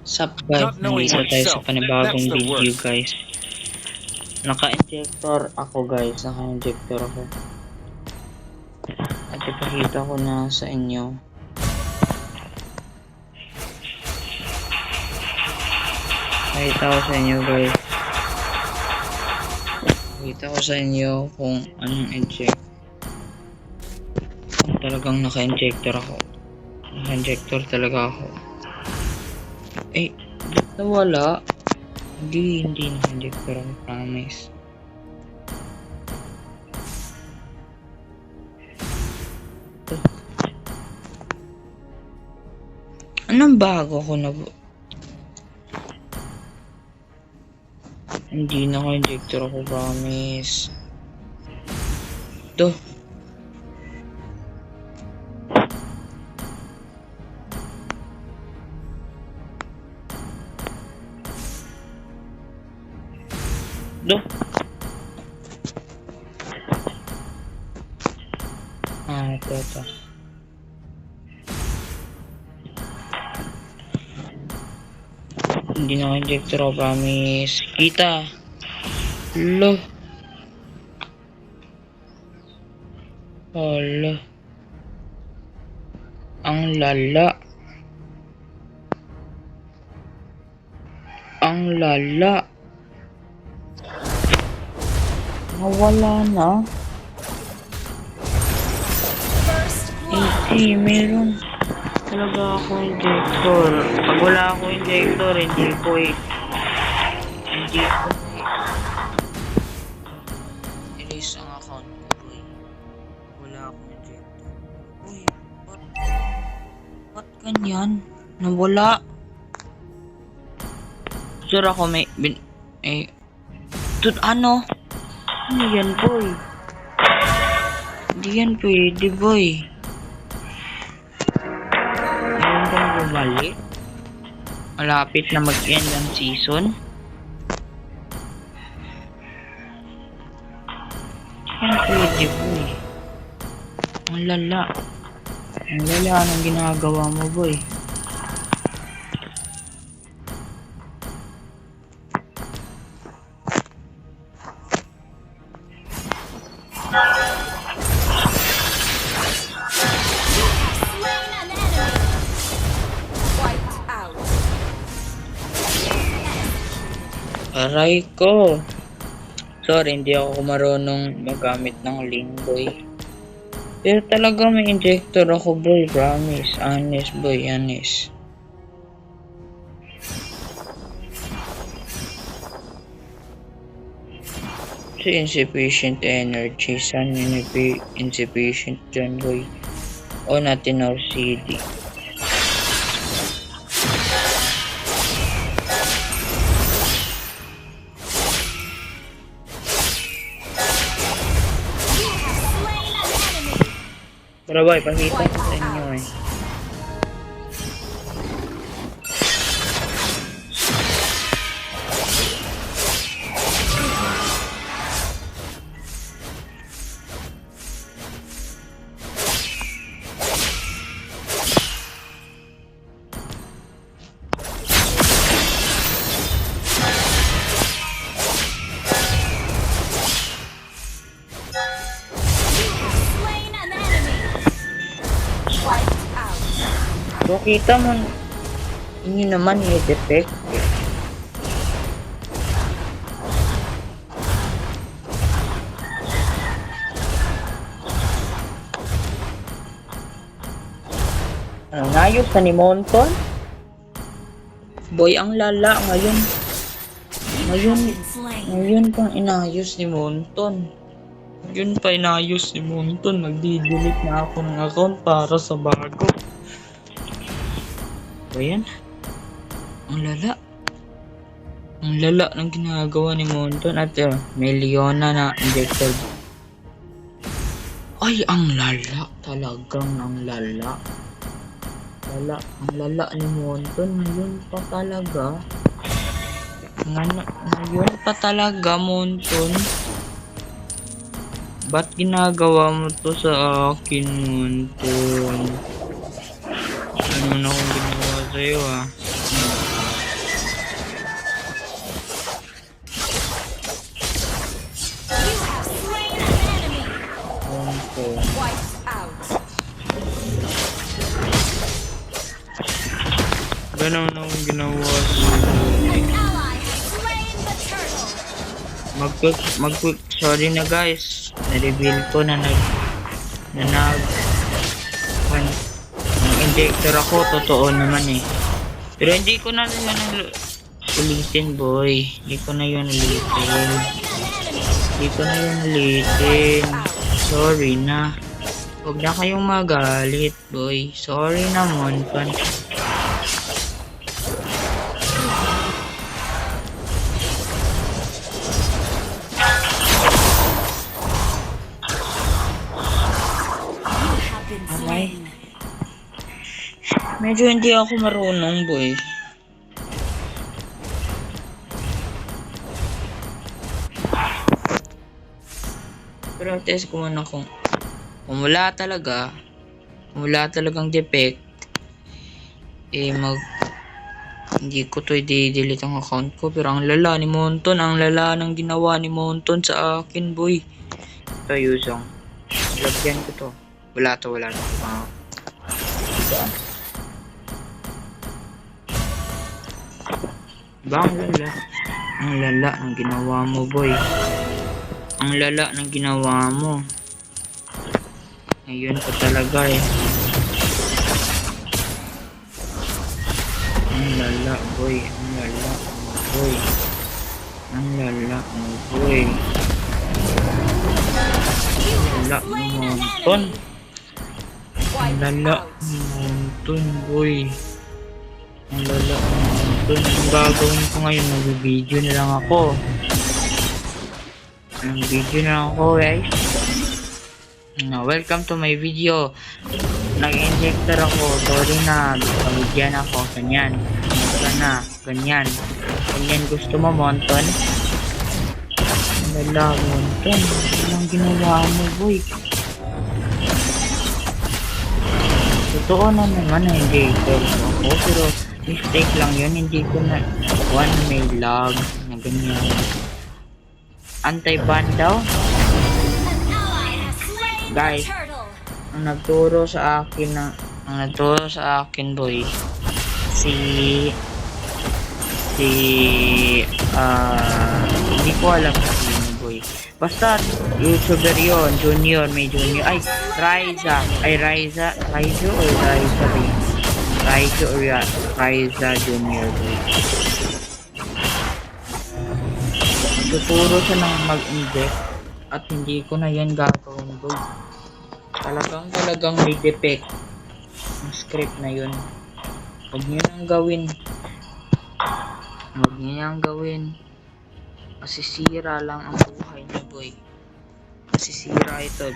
Sup guys, Not knowing nandito tayo sa oneself, panibagong that's the video worst. guys. Naka-injector ako guys, naka-injector ako. At ipakita ko na sa inyo. Pakita ko sa inyo guys. Pakita ko sa inyo kung anong inject. Kung talagang naka-injector ako. Naka-injector talaga ako. Eh, ba't nawala? Hindi naka-injector ako, promise. Anong bago ko na hindi naka-injector ako, promise. Ito. Ito. Ito. Hindi naka-injector ako, promise. Kita. Lo. Hala. Ang lala. Ang lala. Nawala na. Hindi, meron talaga ako injector. Pag wala ako injector, hindi ko erase ang account ko, boy. Wala akong injector. Uy, ba't ganyan? Nawala. Sure ako may ano? Ano yan, boy? Hindi yan pwede, boy. Meron bang bumalik? Malapit na mag-end ang season. Yan pwede, boy. Ang lala. Ang lala ng ginagawa mo, boy. Aray ko. Sorry, hindi ako marunong magamit ng linggoy. Pero talaga may injector ako, boy. Promise. Honest, boy. Honest. Si insufficient energy. Saan yun insufficient dyan, boy? O natin or CD. Pero boy, pakita ko sa inyo eh. So, kita mo, hindi naman head effect. Ano, nayos na ni Monton? Boy, ang lala ngayon. Ngayon pang inayos ni Monton. Yun pa inayos ni Monton. Magdi-delete na ako ng account para sa bago. So yan. Ang lala. Ang lala ng ginagawa ni Monton. At may Leona na injected. Ay, ang lala. Talagang ang lala. Ang lala ni Monton. Ngayon pa talaga. Ngayon pa talaga, Monton. Ba't ginagawa mo to sa akin, Monton? Ano na akong ginawa sa'yo, ha? Wala naman akong ginawa. Sorry na guys. Na-reveal ko na injector ako. Totoo naman eh. Pero hindi ko na yun ulitin boy. Hindi ko na yun ulitin. Sorry na. Huwag na kayong magalit boy. Sorry na Monton. Medyo hindi ako marunong boy. Pero test ko muna kung wala talagang defect, hindi ko to i-delete ang account ko. Pero ang lala ni Monton, ang lala ng ginawa ni Monton sa akin boy. Ito Yuzong, lagyan ko to. Wala to. Diba ang lala ng ginawa mo boy. Ang lala ng ginawa mo. Ayun pa talaga eh. Ang lala boy. Ang lala mo boy. Ang lala mo boy. Ang lala mo Monton. Ang lala mo Monton boy. Ang lala mo Monton. Ang gagawin ko ngayon, mag-video na lang ako. Guys. Welcome to my video. Nag-injector ako. Sorry na. Pamigyan ako. Ganyan. Ganyan gusto mo Monton? Wala Monton. Anong ginawa mo boy? Totoo na naman na injector ako. Pero mistake lang yun. Hindi ko na may lag na ganyan. Anti-ban daw? Guys, ang nagturo sa akin boy, hindi ko alam sino boy. Basta YouTuber yon, may junior. Raiza Junior boy. Tuturo siya ng mag-inject at hindi ko na yan gagawin boy. Talagang may defect ang script na yun. Huwag nyo nang gawin. Masisira lang ang buhay niyo boy. Masisira ito.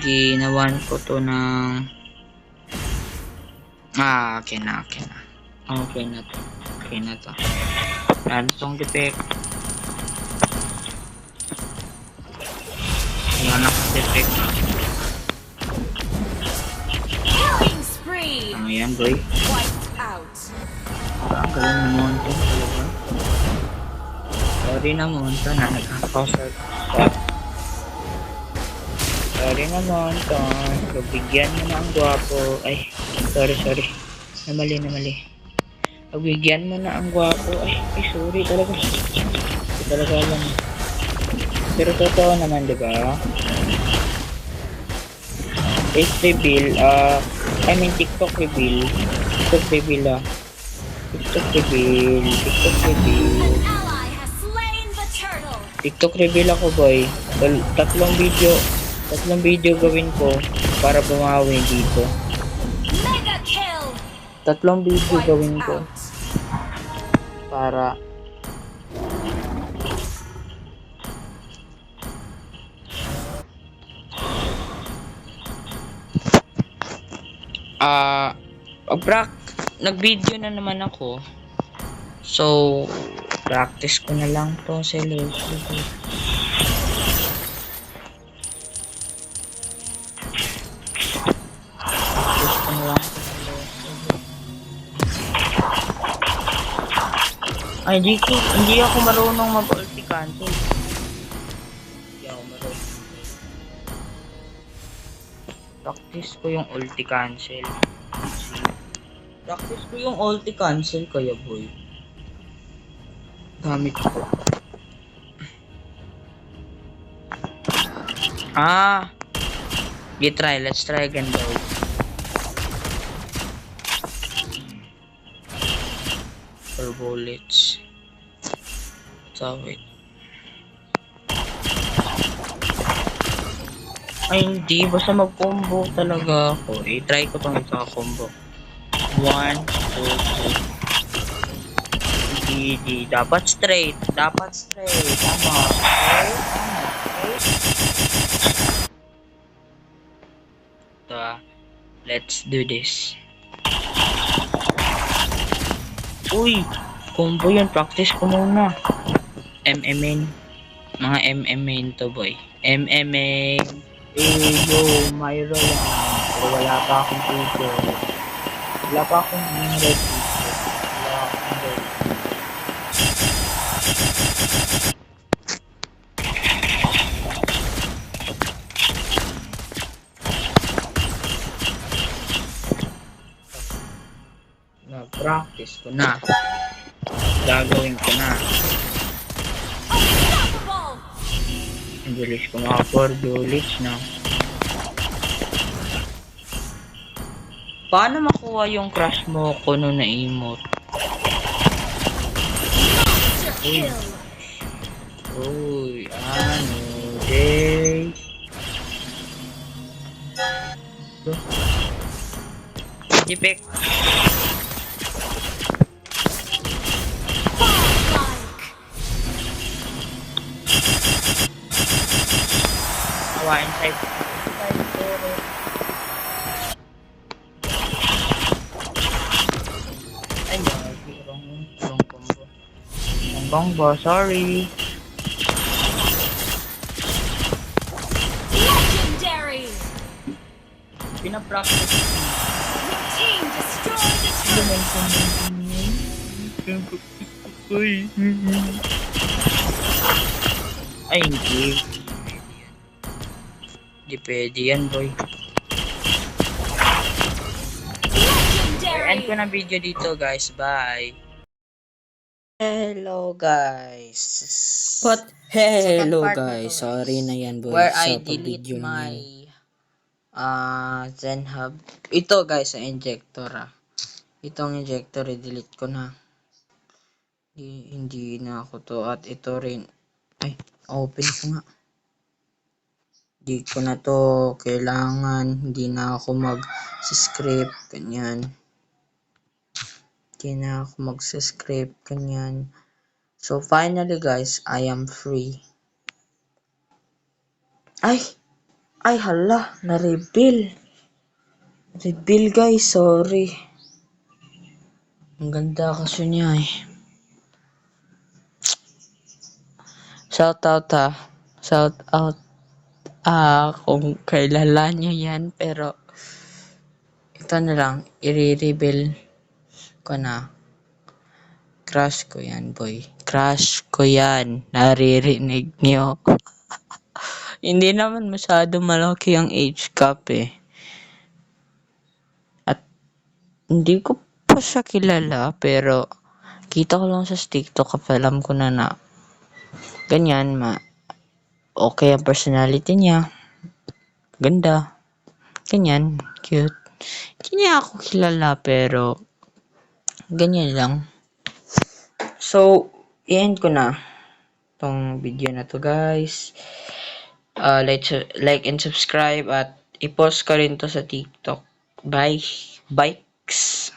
Ginawan ko to ng okay na to. Ano tong defect? Ayan ang defect. Ayan boy. Ang galing na Monton talaga. Sorry na Monton na nagkakasal. Sorry na Monton. Pagbigyan mo na ang gwapo. Ay, sorry. Namali. Pagbigyan mo na ang gwapo. Ay, sorry talaga. Hindi talaga alam. Pero totoo naman, diba? Reveal, TikTok reveal. TikTok reveal ako boy. Tatlong video gawin ko para bumawi dito. Tatlong video gawin ko para nag-video na naman ako. So, practice ko na lang to sa Leslie. Ay, hindi ako marunong mag-ulti cancel. Practice ko yung ulti cancel. Practice ko yung ulti cancel kaya boy. Gamit ko. Ah! Let's try again daw. For bullets. So wait. Ay hindi, basta mag-combo talaga ako. I-try ko tong ika-combo. 1, 2, 3. Hindi. Dapat straight. Tama. Okay? Ito let's do this. Uy! Combo yun. Practice ko muna. MMA. Mga MMA to boy. MMA. Yo, Myro yan. Pero wala pa akong tutor. Wala pa akong red tutor. Wala akong red. Na-practice ko na. Gagawin ko na. Ang bilis ko maka 4 bullets na. Paano makuha yung crush mo ko nung na-emote? Uy, ano, day? Jipek. Awa, inside. Ay, wrong combo. Wrong combo, sorry. Legendary! Pinapractice. Your team destroyed the turret! Uy. Ay, hindi. Hindi pwede yan, boy. End ko na video dito, guys. Bye. Hello, guys. Hello Second part na guys, to, sorry na yan boy where sa I delete pag-video my niyan. Zen Hub. Ito, guys, sa injector, Itong injector, i-delete ko na. Hindi na ako to. At ito rin. Ay, open ko nga. Hindi ko na to kailangan. Hindi na ako mag-script. Ganyan. Hindi na ako mag-script. Ganyan. So, finally guys, I am free. Ay! Ay, hala! Na-reveal. Reveal guys, sorry. Ang ganda kasi niya eh. Shout out Shout out kung kailala nyo yan. Pero, ito na lang. I-reveal ko na. Crush ko yan, boy. Crush ko yan. Naririnig nyo. Hindi naman masyado malaki ang age gap eh. At, hindi ko pa siya kilala. Pero, kita ko lang sa TikTok. Alam ko na ganyan, okay ang personality niya. Ganda. Ganyan. Cute. Hindi niya ako kilala pero ganyan lang. So, i-end ko na tong video na to guys. Like and subscribe at i-post ko rin to sa TikTok. Bye. Bikes.